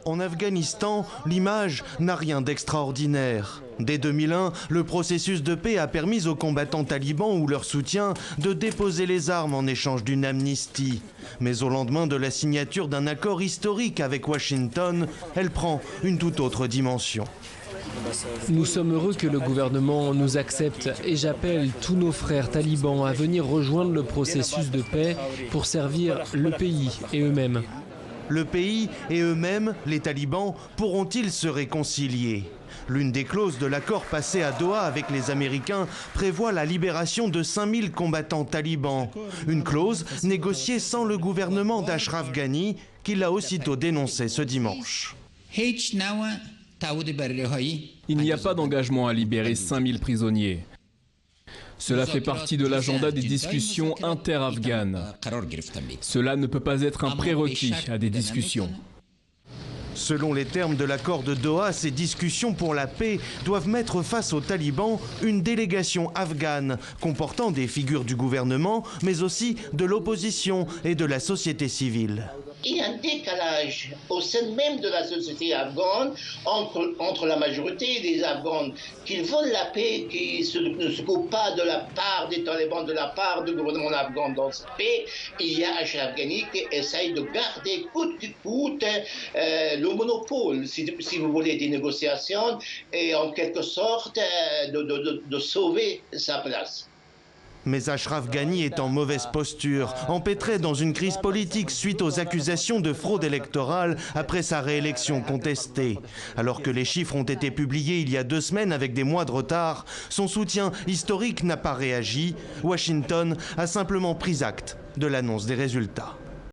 En Afghanistan, l'image n'a rien d'extraordinaire. Dès 2001, le processus de paix a permis aux combattants talibans ou leurs soutiens de déposer les armes en échange d'une amnistie. Mais au lendemain de la signature d'un accord historique avec Washington, elle prend une toute autre dimension. Nous sommes heureux que le gouvernement nous accepte et j'appelle tous nos frères talibans à venir rejoindre le processus de paix pour servir le pays et eux-mêmes. Le pays et eux-mêmes, les talibans, pourront-ils se réconcilier ? L'une des clauses de l'accord passé à Doha avec les Américains prévoit la libération de 5000 combattants talibans. Une clause négociée sans le gouvernement d'Ashraf Ghani, qui l'a aussitôt dénoncé ce dimanche. Il n'y a pas d'engagement à libérer 5000 prisonniers. Cela fait partie de l'agenda des discussions inter-afghanes. Cela ne peut pas être un prérequis à des discussions. Selon les termes de l'accord de Doha, ces discussions pour la paix doivent mettre face aux talibans une délégation afghane comportant des figures du gouvernement, mais aussi de l'opposition et de la société civile. Il y a un décalage au sein même de la société afghane entre la majorité des Afghans qui veulent la paix, qui ne se coupent pas de la part des talibans, de la part du gouvernement afghan dans cette paix. Il y a Ashraf Ghani qui essaye de garder coûte que coûte le monopole, si vous voulez, des négociations et en quelque sorte de sauver sa place. Mais Ashraf Ghani est en mauvaise posture, empêtré dans une crise politique suite aux accusations de fraude électorale après sa réélection contestée. Alors que les chiffres ont été publiés il y a 2 semaines avec des mois de retard, son soutien historique n'a pas réagi. Washington a simplement pris acte de l'annonce des résultats.